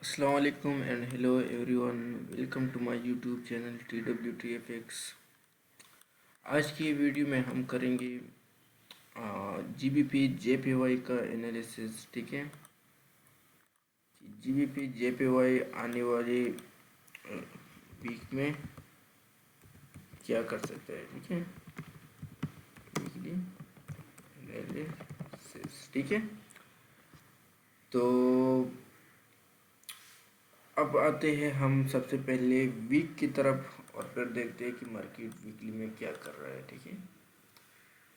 Assalamu alaikum and hello everyone. Welcome to my YouTube channel TWTFX. आज की video में हम करेंगे GBP JPY का एनालिसिस। ठीक है, GBP JPY आने वाले वीक में क्या कर सकता है। ठीक है, वीकली एनालिसिस। ठीक है, तो अब आते हैं हम सबसे पहले वीक की तरफ और फिर देखते हैं कि मार्केट वीकली में क्या कर रहा है। ठीक है,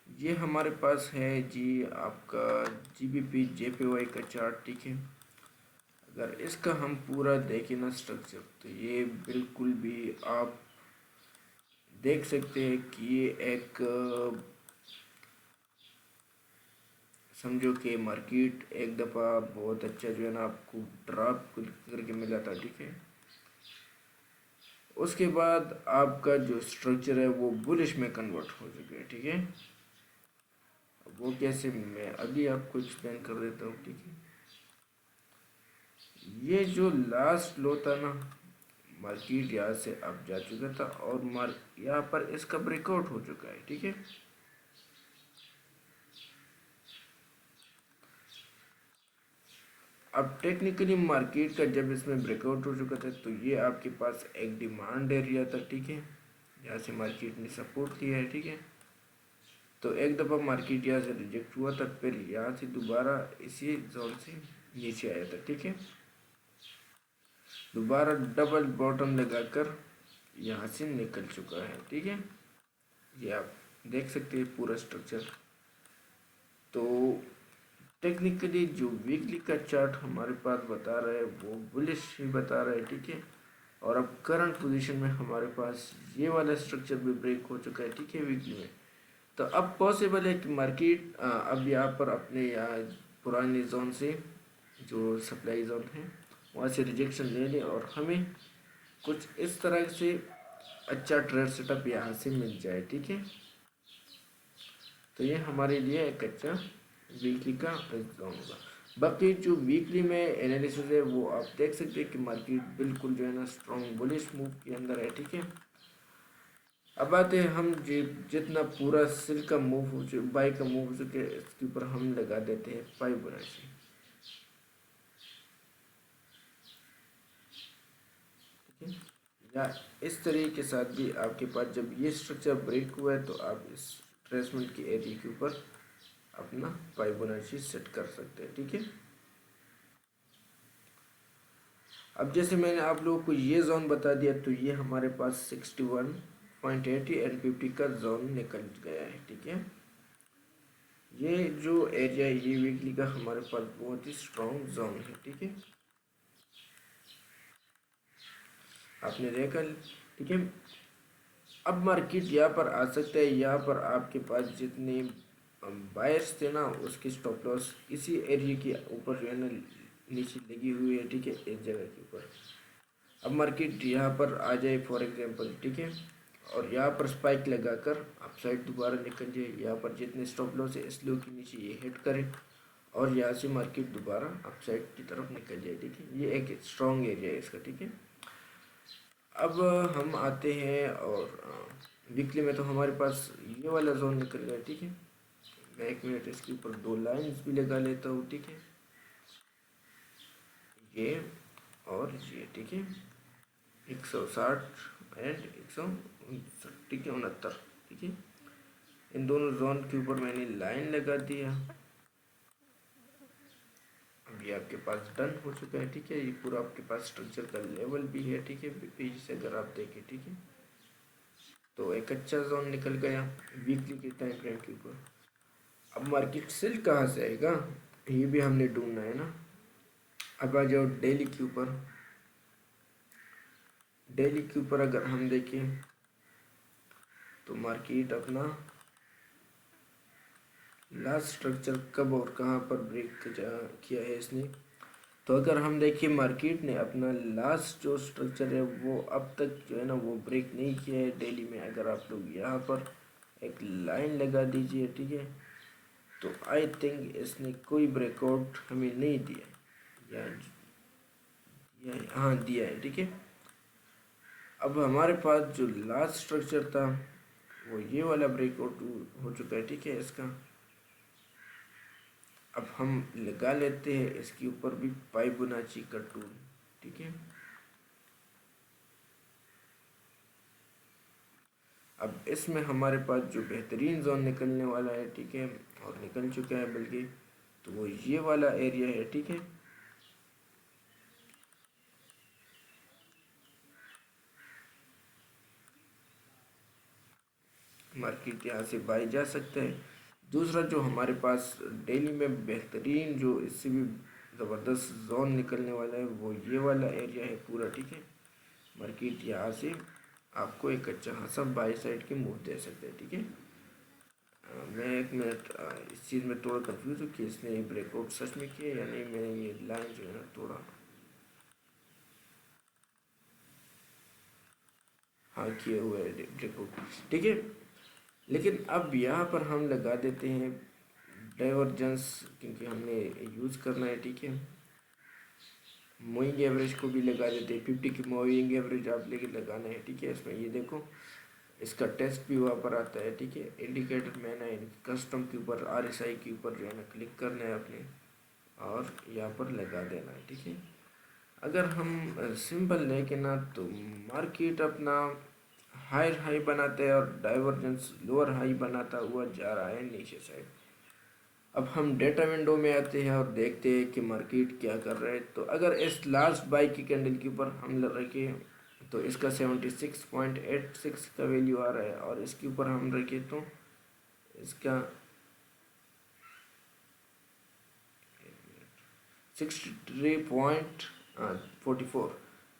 ये हमारे पास है जी आपका GBP JPY का चार्ट। ठीक है, अगर इसका हम पूरा देखें ना स्ट्रक्चर, तो ये बिल्कुल भी आप देख सकते हैं कि ये एक समझो कि मार्केट एक दफ़ा बहुत अच्छा जो है ना आपको ड्रॉप करके मिला था। ठीक है, उसके बाद आपका जो स्ट्रक्चर है वो बुलिश में कन्वर्ट हो चुका है। ठीक है, वो कैसे मैं अभी आपको एक्सप्लेन कर देता हूँ। ठीक है, ये जो लास्ट लो था ना, मार्केट यहाँ से अब जा चुका था और यहाँ पर इसका ब्रेकआउट हो चुका है। ठीक है, अब टेक्निकली मार्केट का जब इसमें ब्रेकआउट हो चुका था तो ये आपके पास एक डिमांड एरिया था। ठीक है, यहाँ से मार्केट ने सपोर्ट लिया है। ठीक है, तो एक दफ़ा मार्केट यहाँ से रिजेक्ट हुआ था, फिर यहाँ से दोबारा इसी जोन से नीचे आया था। ठीक है, दोबारा डबल बॉटम लगाकर यहाँ से निकल चुका है। ठीक है, ये आप देख सकते हैं पूरा स्ट्रक्चर। तो टेक्निकली जो वीकली का चार्ट हमारे पास बता रहा है वो बुलिश ही बता रहा है। ठीक है, और अब करंट पोजीशन में हमारे पास ये वाला स्ट्रक्चर भी ब्रेक हो चुका है। ठीक है, वीकली में। तो अब पॉसिबल है कि मार्केट अब यहाँ पर अपने यहाँ पुराने जोन से जो सप्लाई जोन है वहाँ से रिजेक्शन ले लें और हमें कुछ इस तरह से अच्छा ट्रेड सेटअप यहाँ से मिल जाए। ठीक है, तो ये हमारे लिए एक अच्छा वीकली का जोन होगा। बाकी जो वीकली में एनालिसिस है वो आप देख सकते हैं कि मार्केट बिल्कुल जो है ना स्ट्रॉन्ग बुलिश मूव के अंदर है। ठीक है, अब आते हैं हम जितना पूरा सेल का मूव हो चुके, बाई का मूव हो चुके, इसके ऊपर हम लगा देते हैं फाइबोनाची। ठीक है, या इस तरीके के साथ भी आपके पास जब ये स्ट्रक्चर ब्रेक हुआ है तो आप इस ट्रेसमेंट के एरिया के ऊपर अपना फाइबोनाची सेट कर सकते हैं। ठीक है, अब जैसे मैंने आप लोगों को ये जोन बता दिया तो ये हमारे पास 61.80 एंड 50 का जोन निकल गया है। ठीक है, ये जो एरिया है ये वीकली का हमारे पास बहुत ही स्ट्रॉन्ग जोन है। ठीक है, आपने देखा। ठीक है, अब मार्केट यहाँ पर आ सकता है। यहाँ पर आपके पास जितने बायर्स थे ना उसकी स्टॉप लॉस इसी एरिया के ऊपर जो है ना नीचे लगी हुई है। ठीक है, एक जगह के ऊपर अब मार्केट यहाँ पर आ जाए फॉर एग्जांपल। ठीक है, और यहाँ पर स्पाइक लगाकर अप साइड दोबारा निकल जाए, यहाँ पर जितने स्टॉप लॉस है इस लो के नीचे ये हिट करे और यहाँ से मार्केट दोबारा अप साइड की तरफ निकल जाए। ठीक है, ये एक स्ट्रॉन्ग एरिया है इसका। ठीक है, अब हम आते हैं और वीकली में तो हमारे पास ये वाला जोन निकल गया। ठीक है, मैं एक मिनट इसके ऊपर दो लाइंस भी लगा लेता हूँ। ठीक है, ये और ये। ठीक है, 160 एंड 159। ठीक है, 69। ठीक है, इन दोनों जोन के ऊपर मैंने लाइन लगा दिया। अब ये आपके पास डन हो चुका है। ठीक है, ये पूरा आपके पास स्ट्रक्चर का लेवल भी है। ठीक है, पेज से अगर आप देखें। ठीक है, तो एक अच्छा जोन निकल गया वीकली के टाइम फ्रेम के ऊपर। अब मार्केट सेल कहाँ से आएगा ये भी हमने ढूंढना है ना। अब आ जाओ डेली के ऊपर। डेली के ऊपर अगर हम देखें तो मार्केट अपना लास्ट स्ट्रक्चर कब और कहाँ पर ब्रेक किया है इसने। तो अगर हम देखिए मार्केट ने अपना लास्ट जो स्ट्रक्चर है वो अब तक जो है ना वो ब्रेक नहीं किया है डेली में। अगर आप लोग यहाँ पर एक लाइन लगा दीजिए। ठीक है, तो आई थिंक इसने कोई ब्रेकआउट हमें नहीं दिया, या हाँ दिया है, ठीक है। अब हमारे पास जो लास्ट स्ट्रक्चर था वो ये वाला ब्रेकआउट हो चुका है, ठीक है। इसका अब हम लगा लेते हैं इसके ऊपर भी फिबोनाची का टूल, ठीक है। अब इसमें हमारे पास जो बेहतरीन जोन निकलने वाला है, ठीक है, और निकल चुका है बल्कि, तो वो ये वाला एरिया है, ठीक है। मार्केट यहाँ से बाई जा सकते हैं। दूसरा जो हमारे पास डेली में बेहतरीन जो इससे भी ज़बरदस्त जोन निकलने वाला है वो ये वाला एरिया है पूरा, ठीक है। मार्केट यहाँ से आपको एक अच्छा खासा बाई साइड की मूव दे सकते हैं, ठीक है। मैं एक मिनट इस चीज़ में थोड़ा कंफ्यूज हूँ कि इसने ये ब्रेकआउट सच में किया या नहीं। मैं ये लाइन जो है ना थोड़ा, हाँ किए हुए है ब्रेकआउट, ठीक है। लेकिन अब यहाँ पर हम लगा देते हैं डाइवर्जेंस, क्योंकि हमने यूज़ करना है, ठीक है। मूविंग एवरेज को भी लगा देते हैं, 50 की मूविंग एवरेज आप लेके लगाना है, ठीक है। इसमें ये देखो इसका टेस्ट भी वहाँ पर आता है, ठीक है। इंडिकेटर मैंने कस्टम के ऊपर RSI के ऊपर जो है ना क्लिक करना है अपने, और यहाँ पर लगा देना है, ठीक है। अगर हम सिंपल लेके ना तो मार्केट अपना हायर हाई बनाते हैं और डाइवर्जेंस लोअर हाई बनाता हुआ जा रहा है नीचे साइड। अब हम डेटा विंडो में आते हैं और देखते हैं कि मार्केट क्या कर रहा है। तो अगर इस लास्ट बाई की कैंडल के ऊपर हम रखें तो इसका 76.86 का वैल्यू आ रहा है, और इसके ऊपर हम रखें तो इसका 63.44।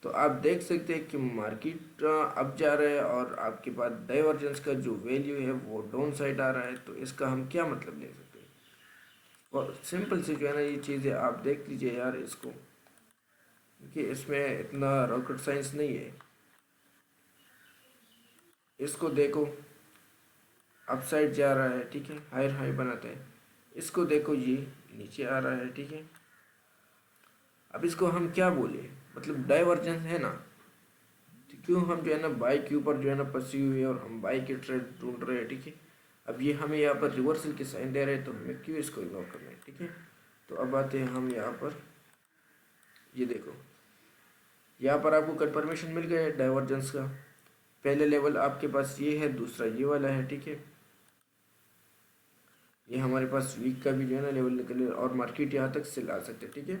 तो आप देख सकते हैं कि मार्केट अब जा रहा है और आपके पास डाइवर्जेंस का जो वैल्यू है वो डाउन साइड आ रहा है। तो इसका हम क्या मतलब ले सकते हैं, और सिंपल से जो है ना ये चीज़ें आप देख लीजिए यार इसको, क्योंकि इसमें इतना रॉकेट साइंस नहीं है। इसको देखो अपसाइड जा रहा है, ठीक है, हायर हाई बनाता है। इसको देखो ये नीचे आ रहा है, ठीक है। अब इसको हम क्या बोले, मतलब डाइवर्जेंस है ना, तो क्यों हम जो है ना बाई के ऊपर जो है ना फंसी हुई है और हम बाई के ट्रेड ढूंढ रहे हैं, ठीक है। अब ये हमें यहाँ पर रिवर्सल के साइन दे रहे हैं, तो हमें क्यों इसको इग्नोर करना है, ठीक है। तो अब आते हैं हम यहाँ पर, ये देखो यहाँ पर आपको कंफर्मेशन मिल गया है डाइवर्जेंस का। पहले लेवल आपके पास ये है, दूसरा ये वाला है, ठीक है। ये हमारे पास वीक का भी जो है ना लेवल निकले और मार्केट यहाँ तक से ला सकते हैं, ठीक है।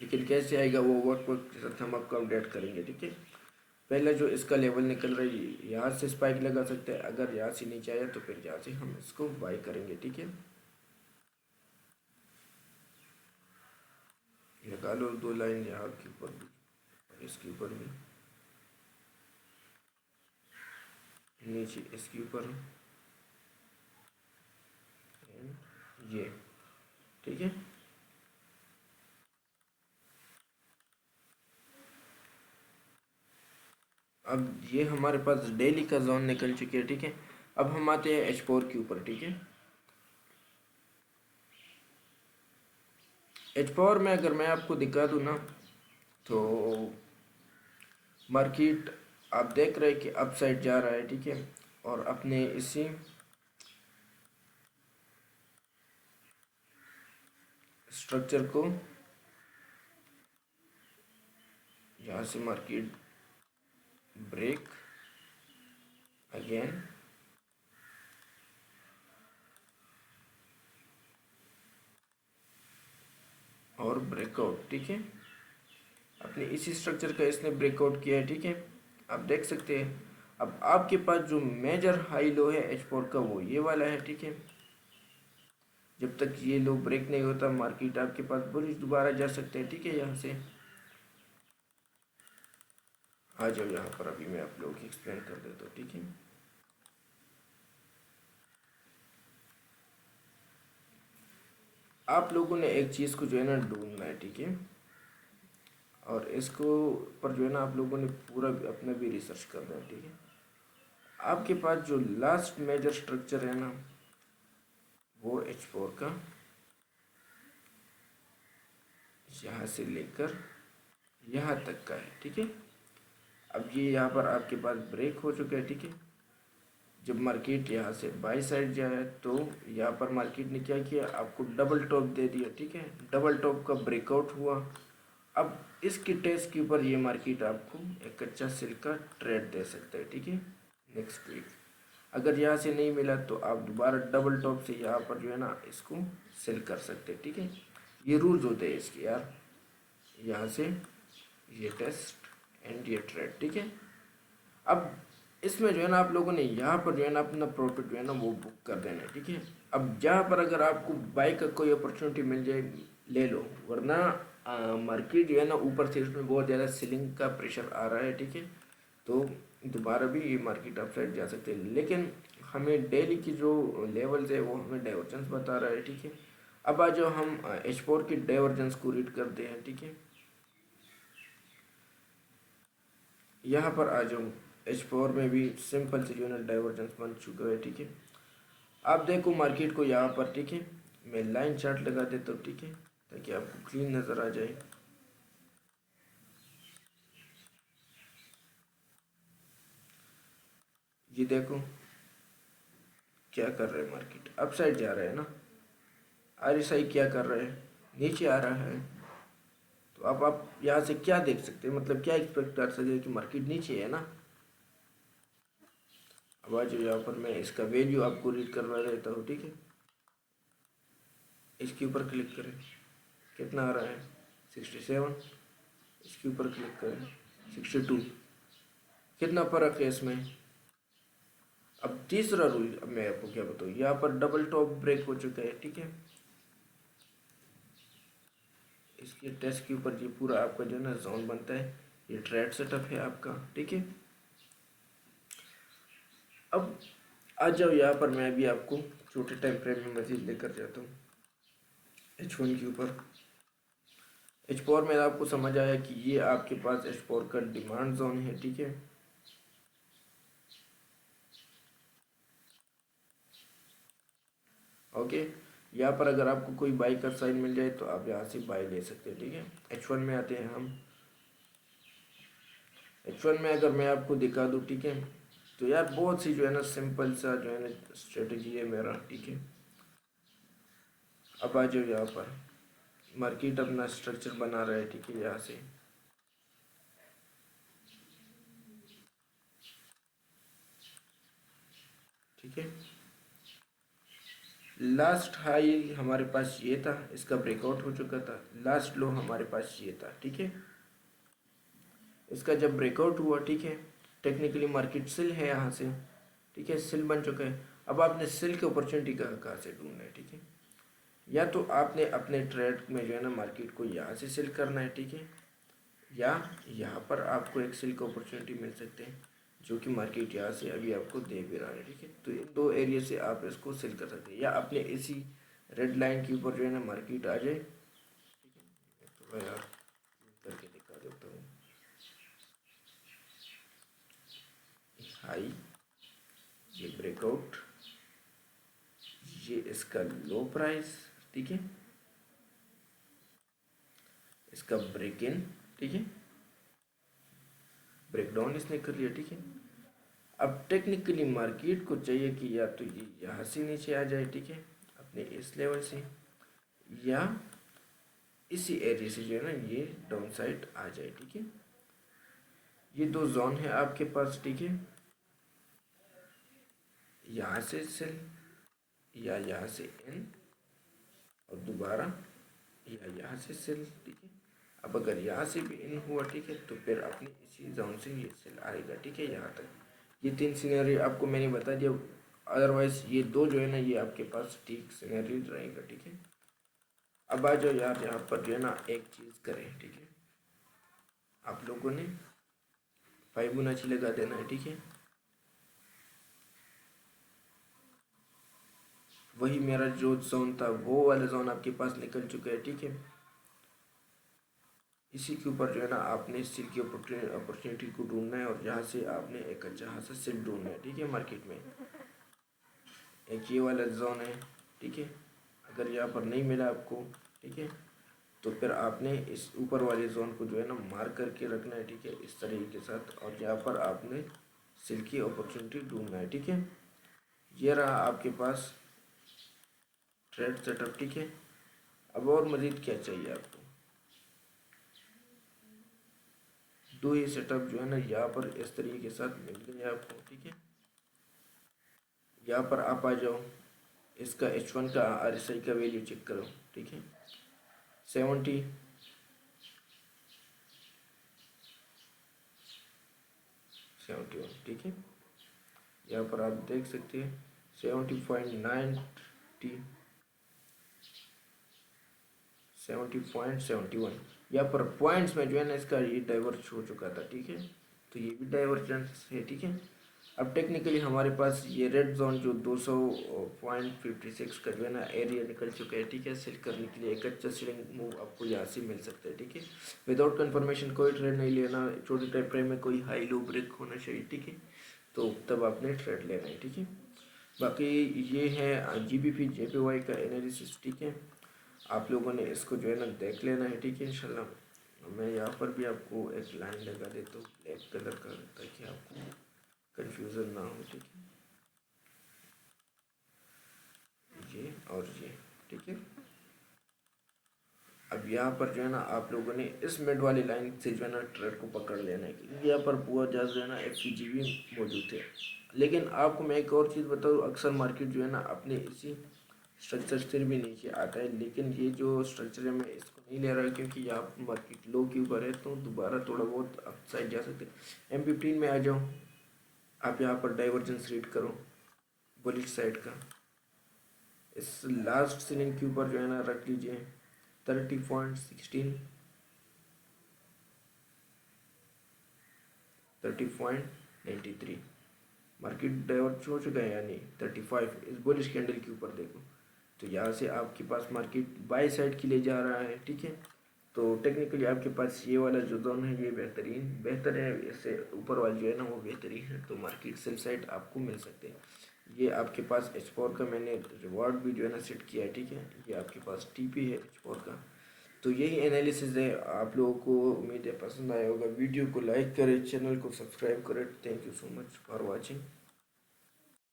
लेकिन कैसे आएगा वो वर्क के साथ हम आपको अपडेट करेंगे, ठीक है। पहले जो इसका लेवल निकल रहा है यहाँ से स्पाइक लगा सकते हैं, अगर यहाँ से नीचे आया तो फिर यहाँ से हम इसको बाई करेंगे, ठीक है। लगा लो 2 लाइन यहाँ के ऊपर भी और इसके ऊपर भी, नीचे इसके ऊपर ये, ठीक है। अब ये हमारे पास डेली का जोन निकल चुके हैं, ठीक है। अब हम आते हैं H4 के ऊपर, ठीक है। H4 में अगर मैं आपको दिखा दूँ ना तो मार्केट आप देख रहे हैं कि अप साइड जा रहा है, ठीक है। और अपने इसी स्ट्रक्चर को यहाँ से मार्केट ब्रेक अगेन और ब्रेकआउट, ठीक है। अपने इसी स्ट्रक्चर का इसने ब्रेकआउट किया है, ठीक है। आप देख सकते हैं अब आपके पास जो मेजर हाई लो है H4 का वो ये वाला है, ठीक है। जब तक ये लो ब्रेक नहीं होता मार्केट आपके पास बुलिश दोबारा जा सकते हैं, ठीक है। यहाँ से आ जाओ यहाँ पर, अभी मैं आप लोगों को एक्सप्लेन कर देता हूँ, ठीक है। आप लोगों ने एक चीज़ को जो है ना ढूंढना है, ठीक है। और इसको पर जो है ना आप लोगों ने पूरा अपना भी रिसर्च करना है, ठीक है। आपके पास जो लास्ट मेजर स्ट्रक्चर है ना वो H4 का यहाँ से लेकर यहाँ तक का है, ठीक है। अब ये यहाँ पर आपके पास ब्रेक हो चुका है, ठीक है। जब मार्केट यहाँ से बाई साइड जाए तो यहाँ पर मार्केट ने क्या किया, आपको डबल टॉप दे दिया, ठीक है। डबल टॉप का ब्रेकआउट हुआ। अब इसकी टेस्ट के ऊपर ये मार्केट आपको एक अच्छा सेल का ट्रेड दे सकता है, ठीक है, नेक्स्ट वीक। अगर यहाँ से नहीं मिला तो आप दोबारा डबल टॉप से यहाँ पर जो है ना इसको सेल कर सकते हैं, ठीक है। ये रूल्स होते हैं इसके यार, यहाँ से ये टेस्ट एंड ये ट्रेड, ठीक है। अब इसमें जो है ना आप लोगों ने यहाँ पर जो है ना अपना प्रॉफिट जो है ना वो बुक कर देना है, ठीक है। अब जहाँ पर अगर आपको बाई का कोई अपॉर्चुनिटी मिल जाए ले लो, वरना मार्केट जो है ना ऊपर से इसमें बहुत ज़्यादा सेलिंग का प्रेशर आ रहा है, ठीक है। तो दोबारा भी ये मार्केट अपसाइड जा सकते हैं, लेकिन हमें डेली की जो लेवल्स है वो हमें डाइवर्जेंस बता रहा है, ठीक है। अब आज जो हम H4 की डाइवर्जेंस को रीड करते हैं, ठीक है। यहाँ पर आ जाऊँ, H4 में भी सिंपल से जो है ना डाइवर्जेंस बन चुका है, ठीक है। आप देखो मार्केट को यहाँ पर, ठीक है, मैं लाइन चार्ट लगा देता हूँ, ठीक है, ताकि आपको क्लीन नज़र आ जाए। ये देखो क्या कर रहा है मार्केट, अपसाइड जा रहा है ना। RSI क्या कर रहा है, नीचे आ रहा है। तो अब आप यहाँ से क्या देख सकते हैं, मतलब क्या एक्सपेक्ट कर सकते हैं कि मार्केट नीचे है ना। अब आज यहाँ पर मैं इसका वैल्यू आपको रीड करवा देता हूँ, ठीक है। इसके ऊपर क्लिक करें, कितना आ रहा है 67। इसके ऊपर क्लिक करें 62। कितना फर्क है इसमें। अब तीसरा रूल, अब मैं आपको क्या बताऊँ, यहाँ पर डबल टॉप ब्रेक हो चुका है, ठीक है। इसके टेस्ट के ऊपर ये पूरा आपका जो है ना जोन बनता है, ये ट्रेड सेटअप है आपका, ठीक है। अब आ जाओ यहाँ पर, मैं भी आपको छोटे टाइम फ्रेम में मजीद लेकर जाता हूँ H1 के ऊपर। H4 में आपको समझ आया कि ये आपके पास H4 का डिमांड जोन है, ठीक है। ओके, यहाँ पर अगर आपको कोई बाई का साइन मिल जाए तो आप यहाँ से बाई ले सकते हैं, ठीक है। H1 में आते हैं हम। H1 में अगर मैं आपको दिखा दूँ, ठीक है, तो यार बहुत सी जो है ना सिंपल सा जो है ना स्ट्रेटजी है मेरा, ठीक है। अब आ जाओ यहाँ पर, मार्केट अपना स्ट्रक्चर बना रहा है, ठीक है। यहाँ से ठीक है, लास्ट हाई हमारे पास ये था, इसका ब्रेकआउट हो चुका था। लास्ट लो हमारे पास ये था, ठीक है। इसका जब ब्रेकआउट हुआ, ठीक है, टेक्निकली मार्केट सेल है यहाँ से, ठीक है, सेल बन चुका है। अब आपने सेल की अपॉर्चुनिटी कहाँ से ढूंढना है, ठीक है। या तो आपने अपने ट्रेड में जो है ना मार्केट को यहाँ से सेल करना है, ठीक है, या यहाँ पर आपको एक सेल की अपॉर्चुनिटी मिल सकते हैं जो कि मार्केट यहाँ से अभी आपको दे भी रहा है, ठीक है। तो इन दो एरिया से आप इसको सेल कर सकते हैं, या अपने इसी रेड लाइन के ऊपर जो है ना मार्केट आ जाए, ठीक है। मैं थोड़ा यार करके दिखा देता हूँ। हाई, ये ब्रेकआउट, ये इसका लो प्राइस, ठीक है, इसका ब्रेक इन, ठीक है, ब्रेकडाउन इसने कर लिया, ठीक है। अब टेक्निकली मार्केट को चाहिए कि या तो ये यहाँ से नीचे आ जाए, ठीक है, अपने इस लेवल से, या इसी एरिया से जो है ना ये डाउन साइड आ जाए, ठीक है। ये दो जोन है आपके पास, ठीक है। यहाँ से सेल या यहाँ से इन, और दोबारा या यहाँ से सेल, ठीक है। अब अगर यहाँ से भी इन हुआ, ठीक है, तो फिर अपने इसी जोन से ये सेल आएगा, ठीक है, यहाँ तक। ये तीन सिनेरियो आपको मैंने बता दिया, अदरवाइज ये दो जो है ना ये आपके पास ठीक सिनेरियो रहेगा, ठीक है। अब आ जाओ यार, यहाँ पर जो है ना एक चीज़ करें, ठीक है, आप लोगों ने फिबोनाची लगा देना है, ठीक है। वही मेरा जो जोन था वो वाला जोन आपके पास निकल चुका है, ठीक है। इसी के ऊपर जो है ना आपने सेल की अपॉर्चुनिटी को ढूंढना है, और यहाँ से आपने एक अच्छा खासा सेल ढूंढना है, ठीक है। मार्केट में एक ये वाला जोन है, ठीक है। अगर यहाँ पर नहीं मिला आपको, ठीक है, तो फिर आपने इस ऊपर वाले जोन को जो है ना मार्क करके रखना है, ठीक है, इस तरीके के साथ। और यहाँ पर आपने सेल की अपॉर्चुनिटी ढूंढना है, ठीक है। ये रहा आपके पास ट्रेड सेटअप, ठीक है। अब और मज़ीद क्या चाहिए आपको, दो ही सेटअप जो है ना यहाँ पर इस तरीके के साथ मिल गए आपको, ठीक है। यहाँ पर आप आ जाओ, इसका H1 का RSI का वैल्यू चेक करो, ठीक है, 71, ठीक है। यहाँ पर आप देख सकते हैं 70.90, 70.71। यहाँ पर पॉइंट्स में जो है ना इसका ये डाइवर्ज हो चुका था, ठीक है, तो ये भी डाइवर्जेंस है, ठीक है। अब टेक्निकली हमारे पास ये रेड जोन जो 200.56 का जो है ना एरिया निकल चुका है, ठीक है। सेल करने के लिए एक अच्छा सेलिंग मूव आपको यहाँ से मिल सकता है, ठीक है। विदाउट कंफर्मेशन कोई ट्रेड नहीं लेना, छोटे टाइम फ्रेम में कोई हाई लो ब्रेक होना चाहिए, ठीक है, तो तब आपने ट्रेड लेना है, ठीक है। बाकी ये है GBP JPY का एनालिसिस, ठीक है। आप लोगों ने इसको जो है ना देख लेना है, ठीक है, इंशाल्लाह। मैं यहाँ पर भी आपको एक लाइन लगा देता हूँ ब्लैक कलर का, ताकि आपको कंफ्यूजन ना हो, ठीक है, ये और ये, ठीक है। अब यहाँ पर जो है ना आप लोगों ने इस मिड वाली लाइन से जो है ना ट्रेड को पकड़ लेना है, क्योंकि यहाँ पर बहुत ज़्यादा जो है ना FPGB मौजूद है। लेकिन आपको मैं एक और चीज़ बताऊँ, अक्सर मार्केट जो है ना अपने इसी स्ट्रक्चर से भी नीचे आता है, लेकिन ये जो स्ट्रक्चर है मैं इसको नहीं ले रहा, क्योंकि यहाँ मार्केट लो के ऊपर है, तो दोबारा थोड़ा बहुत अपसाइड जा सकते हैं। M15 में आ जाओ, आप यहाँ पर डाइवर्जेंस रीड करो बुलिश साइड का, इस लास्ट सीलिंग के ऊपर जो है ना रख लीजिए 30.16, 30.93। मार्केट डाइवर्ज हो चुका है, यानी 35 इस बुलिश कैंडल के ऊपर देखो, तो यहाँ से आपके पास मार्केट बाय साइड के लिए जा रहा है, ठीक है। तो टेक्निकली आपके पास ये वाला जो जोन है ये बेहतर है, इससे ऊपर वाला जो है ना वो बेहतरीन है, तो मार्केट सेल साइड आपको मिल सकते हैं। ये आपके पास H4 का मैंने रिवॉर्ड भी जो है ना सेट किया है, ठीक है। ये आपके पास TP है H4 का। तो यही एनालिसिस है, आप लोगों को उम्मीद है पसंद आया होगा। वीडियो को लाइक करें, चैनल को सब्सक्राइब करें। Thank you so much for watching.